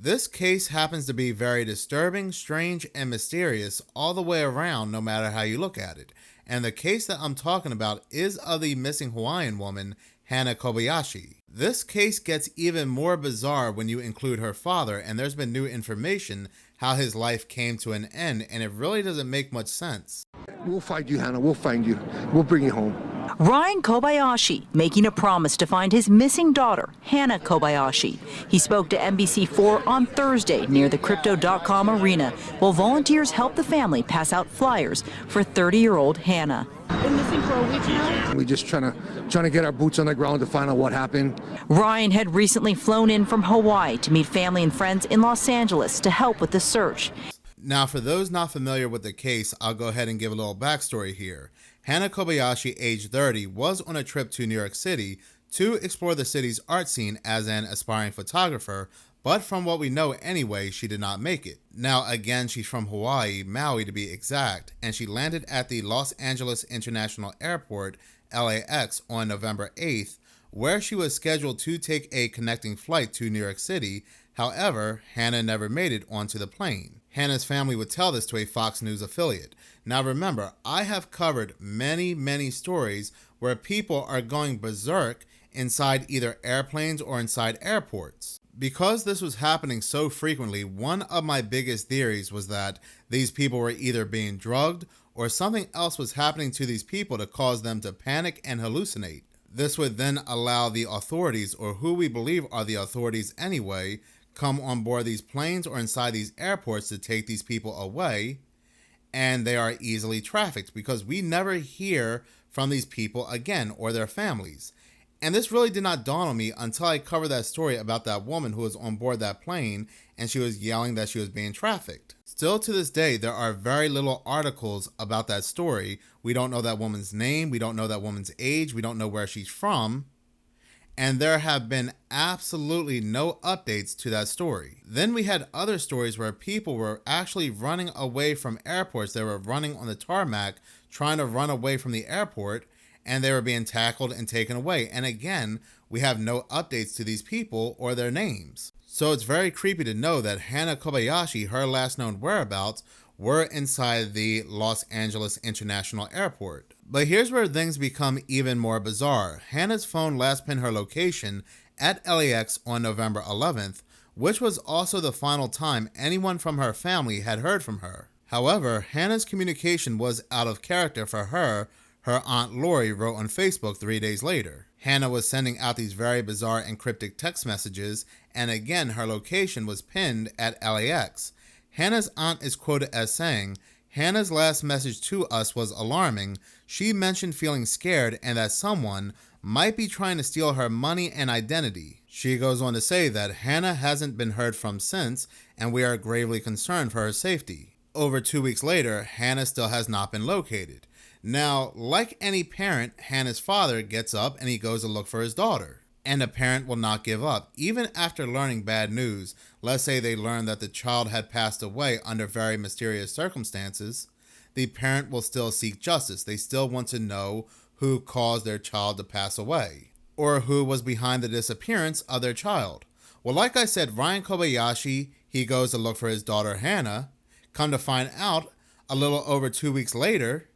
This case happens to be very disturbing, strange, and mysterious all the way around, no matter how you look at it. And the case that I'm talking about is of the missing Hawaiian woman, Hannah Kobayashi. This case gets even more bizarre when you include her father, and there's been new information how his life came to an end, and it really doesn't make much sense. We'll find you, Hannah. We'll find you. We'll bring you home. Ryan Kobayashi making a promise to find his missing daughter, Hannah Kobayashi. He spoke to NBC4 on Thursday near the Crypto.com arena while volunteers helped the family pass out flyers for 30-year-old Hannah. Been missing for a week now? We're just trying to get our boots on the ground to find out what happened. Ryan had recently flown in from Hawaii to meet family and friends in Los Angeles to help with the search. Now, for those not familiar with the case, I'll go ahead and give a little backstory here. Hannah Kobayashi, age 30, was on a trip to New York City to explore the city's art scene as an aspiring photographer, but from what we know anyway, she did not make it. Now, again, she's from Hawaii, Maui to be exact, and she landed at the Los Angeles International Airport, LAX, on November 8th, where she was scheduled to take a connecting flight to New York City. However, Hannah never made it onto the plane. Hannah's family would tell this to a Fox News affiliate. Now remember, I have covered many stories where people are going berserk inside either airplanes or inside airports. Because this was happening so frequently, one of my biggest theories was that these people were either being drugged or something else was happening to these people to cause them to panic and hallucinate. This would then allow the authorities, or who we believe are the authorities anyway, come on board these planes or inside these airports to take these people away, and they are easily trafficked because we never hear from these people again or their families. And this really did not dawn on me until I covered that story about that woman who was on board that plane and she was yelling that she was being trafficked. Still to this day, there are very little articles about that story. We don't know that woman's name, we don't know that woman's age, we don't know where she's from, and there have been absolutely no updates to that story. Then we had other stories where people were actually running away from airports. They were running on the tarmac, trying to run away from the airport, and they were being tackled and taken away. And again, we have no updates to these people or their names. So it's very creepy to know that Hannah Kobayashi, her last known whereabouts, were inside the Los Angeles International Airport. But here's where things become even more bizarre. Hannah's phone last pinned her location at LAX on November 11th, which was also the final time anyone from her family had heard from her. However, Hannah's communication was out of character for her, Aunt Lori wrote on Facebook 3 days later. Hannah was sending out these very bizarre and cryptic text messages, and again, her location was pinned at LAX. Hannah's aunt is quoted as saying, "Hannah's last message to us was alarming. She mentioned feeling scared and that someone might be trying to steal her money and identity." She goes on to say that Hannah hasn't been heard from since, and we are gravely concerned for her safety. Over 2 weeks later, Hannah still has not been located. Now, like any parent, Hannah's father gets up and he goes to look for his daughter. And a parent will not give up. Even after learning bad news, let's say they learn that the child had passed away under very mysterious circumstances, the parent will still seek justice. They still want to know who caused their child to pass away, or who was behind the disappearance of their child. Well, like I said, Ryan Kobayashi, he goes to look for his daughter Hannah. Come to find out, a little over 2 weeks later,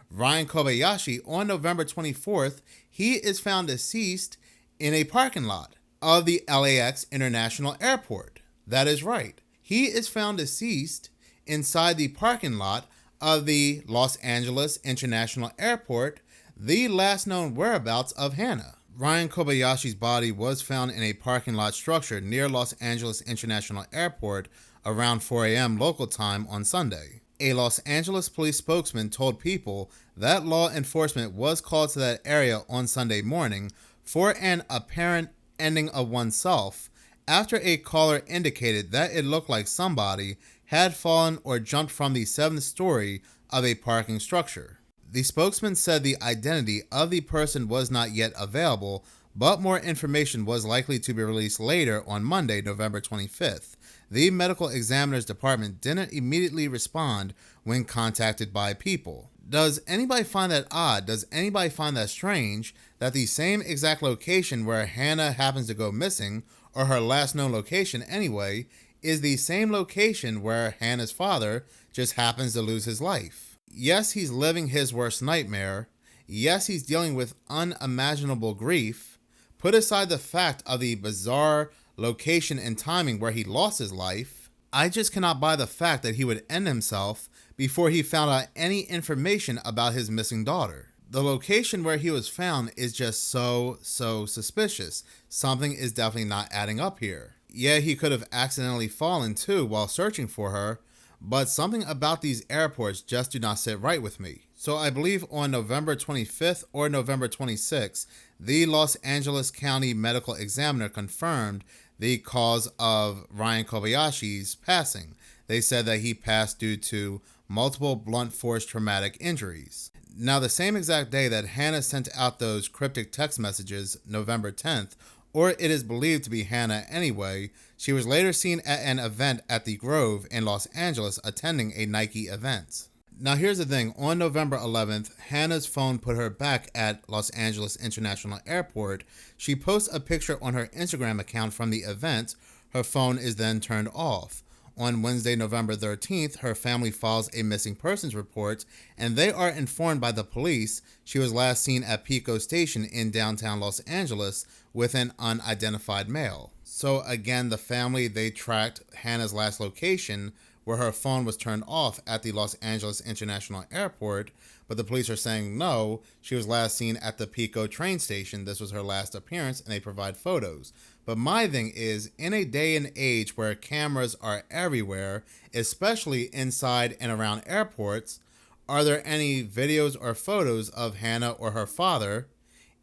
Ryan Kobayashi, on November 24th, he is found deceased in a parking lot of the LAX International Airport. That is right. He is found deceased inside the parking lot of the Los Angeles International Airport, the last known whereabouts of Hannah. Ryan Kobayashi's body was found in a parking lot structure near Los Angeles International Airport around 4 a.m. local time on Sunday. A Los Angeles police spokesman told people that law enforcement was called to that area on Sunday morning for an apparent ending of oneself after a caller indicated that it looked like somebody had fallen or jumped from the 7th story of a parking structure. The spokesman said the identity of the person was not yet available, but more information was likely to be released later on Monday, November 25th. The medical examiner's department didn't immediately respond when contacted by people. Does anybody find that odd? Does anybody find that strange that the same exact location where Hannah happens to go missing, or her last known location anyway, is the same location where Hannah's father just happens to lose his life. Yes, he's living his worst nightmare. Yes, he's dealing with unimaginable grief. Put aside the fact of the bizarre location and timing where he lost his life, I just cannot buy the fact that he would end himself before he found out any information about his missing daughter. The location where he was found is just so suspicious. Something is definitely not adding up here. Yeah, he could have accidentally fallen too while searching for her, but something about these airports just do not sit right with me. So I believe on November 25th or November 26th, the Los Angeles County Medical Examiner confirmed the cause of Ryan Kobayashi's passing. They said that he passed due to multiple blunt force traumatic injuries. Now, the same exact day that Hannah sent out those cryptic text messages, November 10th, or it is believed to be Hannah anyway, she was later seen at an event at the Grove in Los Angeles attending a Nike event. Now here's the thing, on November 11th, Hannah's phone put her back at Los Angeles International Airport. She posts a picture on her Instagram account from the event. Her phone is then turned off. On Wednesday, November 13th, her family files a missing persons report, and they are informed by the police she was last seen at Pico Station in downtown Los Angeles with an unidentified male. So again, the family, they tracked Hannah's last location where her phone was turned off at the Los Angeles International Airport, but the police are saying no, she was last seen at the Pico train station. This was her last appearance, and they provide photos. But my thing is, in a day and age where cameras are everywhere, especially inside and around airports, are there any videos or photos of Hannah or her father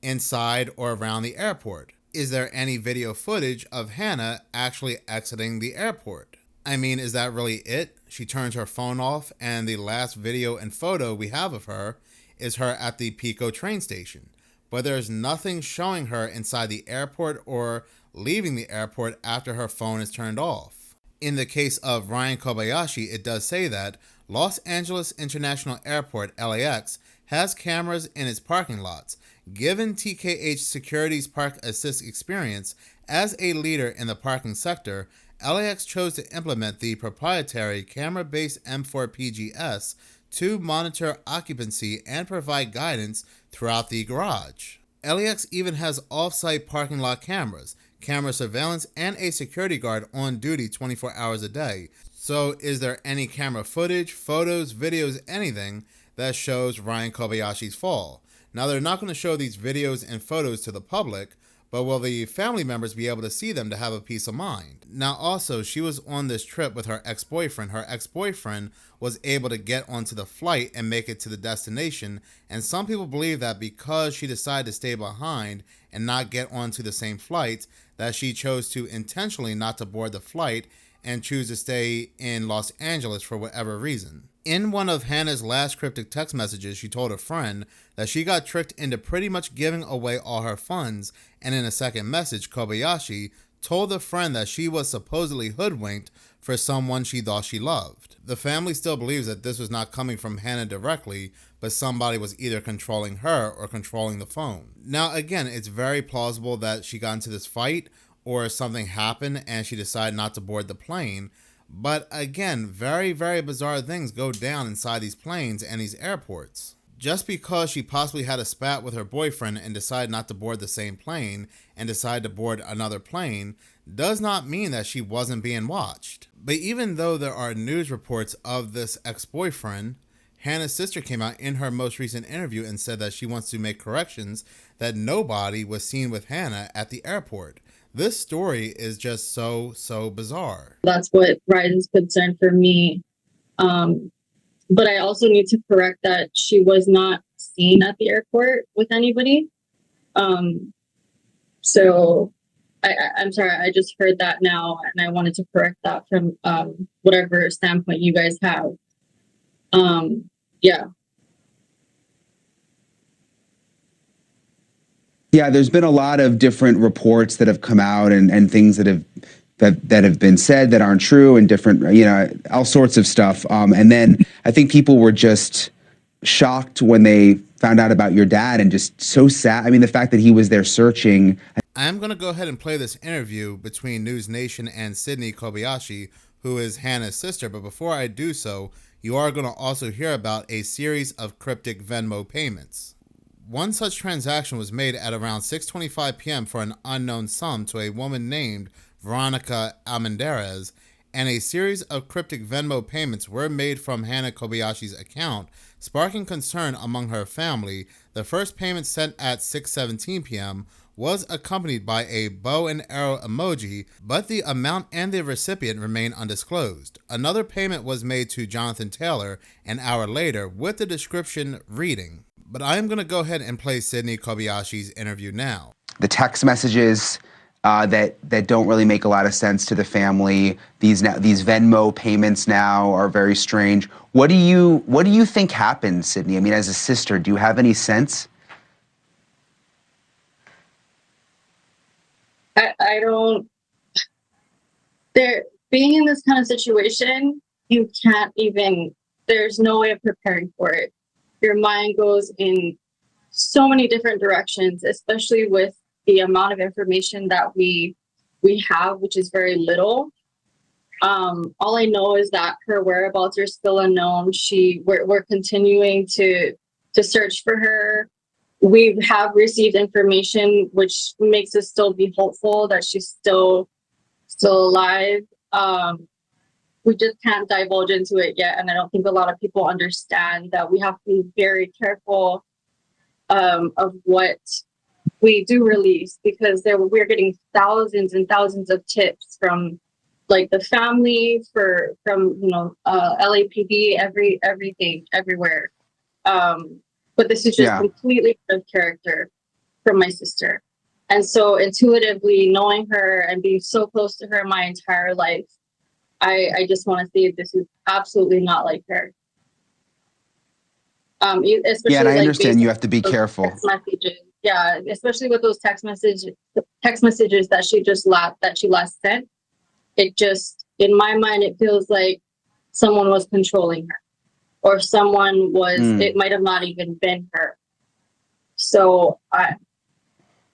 inside or around the airport? Is there any video footage of Hannah actually exiting the airport? I mean, is that really it? She turns her phone off, and the last video and photo we have of her is her at the Pico train station. But there's nothing showing her inside the airport or leaving the airport after her phone is turned off. In the case of Ryan Kobayashi, it does say that Los Angeles International Airport, LAX, has cameras in its parking lots. Given TKH Security's Park Assist experience as a leader in the parking sector, LAX chose to implement the proprietary camera-based M4PGS to monitor occupancy and provide guidance throughout the garage. LAX even has off-site parking lot cameras, camera surveillance, and a security guard on duty 24 hours a day. So is there any camera footage, photos, videos, anything that shows Ryan Kobayashi's fall? Now, they're not going to show these videos and photos to the public, but will the family members be able to see them to have a peace of mind? Now, also, she was on this trip with her ex-boyfriend. Her ex-boyfriend was able to get onto the flight and make it to the destination, and some people believe that because she decided to stay behind and not get onto the same flight, that she chose to intentionally not to board the flight and choose to stay in Los Angeles for whatever reason. In one of Hannah's last cryptic text messages, she told a friend that she got tricked into pretty much giving away all her funds, and in a second message, Kobayashi told the friend that she was supposedly hoodwinked for someone she thought she loved. The family still believes that this was not coming from Hannah directly, but somebody was either controlling her or controlling the phone. Now, again, it's very plausible that she got into this fight or something happened and she decided not to board the plane. But again, very, very bizarre things go down inside these planes and these airports. Just because she possibly had a spat with her boyfriend and decided not to board the same plane and decided to board another plane does not mean that she wasn't being watched. But even though there are news reports of this ex-boyfriend, Hannah's sister came out in her most recent interview and said that she wants to make corrections that nobody was seen with Hannah at the airport. This story is just so bizarre. That's what Ryan's concern for me. But I also need to correct that she was not seen at the airport with anybody. So I'm sorry, I just heard that now, and I wanted to correct that from whatever standpoint you guys have. Yeah. Yeah, there's been a lot of different reports that have come out and things that have been said that aren't true, and different, all sorts of stuff. And then I think people were just shocked when they found out about your dad, and just so sad. I mean, the fact that he was there searching. I am going to go ahead and play this interview between News Nation and Sydney Kobayashi, who is Hannah's sister. But before I do so, you are going to also hear about a series of cryptic Venmo payments. One such transaction was made at around 6:25 p.m. for an unknown sum to a woman named Veronica Almendarez, and a series of cryptic Venmo payments were made from Hannah Kobayashi's account, sparking concern among her family. The first payment sent at 6:17 p.m. was accompanied by a bow and arrow emoji, but the amount and the recipient remain undisclosed. Another payment was made to Jonathan Taylor an hour later with the description reading. But I am going to go ahead and play Sydney Kobayashi's interview now. The text messages that don't really make a lot of sense to the family. These Venmo payments now are very strange. What do you think happened, Sydney? I mean, as a sister, do you have any sense? I don't. Being in this kind of situation, you can't even. There's no way of preparing for it. Your mind goes in so many different directions, especially with the amount of information that we have, which is very little. All I know is that her whereabouts are still unknown. We're continuing to search for her. We have received information which makes us still be hopeful that she's still alive. We just can't divulge into it yet, and I don't think a lot of people understand that we have to be very careful of what we do release, because we're getting thousands and thousands of tips from like the family, from LAPD, everything, everywhere. But this is just completely out of character from my sister. And so intuitively knowing her and being so close to her my entire life, I just want to say this is absolutely not like her. Especially and I understand you have to be careful. Messages. Yeah, especially with those text messages that she last sent. It just, in my mind, it feels like someone was controlling her, or someone was. It might have not even been her. So I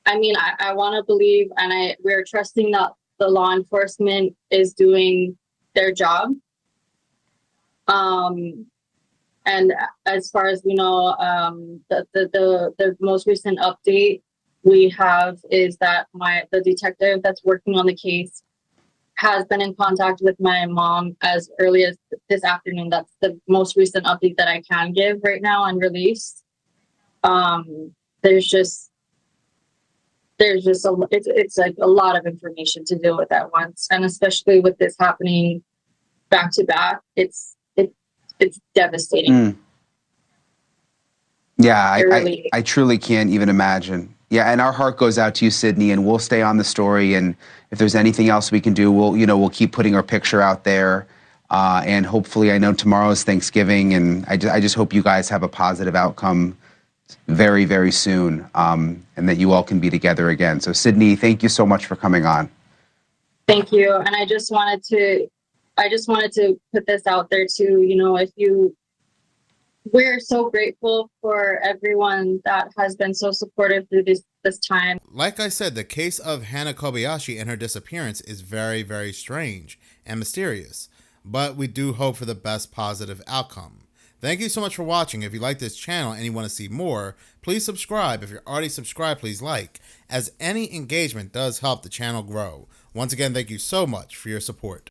want to believe, and we're trusting that the law enforcement is doing their job. And as far as we know, the most recent update we have is that the detective that's working on the case has been in contact with my mom as early as this afternoon. That's the most recent update that I can give right now and release. It's like a lot of information to deal with at once, and especially with this happening back to back, it's devastating. Yeah, I truly can't even imagine. Yeah, and our heart goes out to you, Sydney, and we'll stay on the story. And if there's anything else we can do, we'll keep putting our picture out there. And hopefully, I know tomorrow's Thanksgiving, and I just hope you guys have a positive outcome very, very soon, and that you all can be together again. So, Sydney, thank you so much for coming on. Thank you, and I just wanted to put this out there too. We're so grateful for everyone that has been so supportive through this time. Like I said, the case of Hannah Kobayashi and her disappearance is very, very strange and mysterious, but we do hope for the best positive outcome. Thank you so much for watching. If you like this channel and you want to see more, please subscribe. If you're already subscribed, please like, as any engagement does help the channel grow. Once again, thank you so much for your support.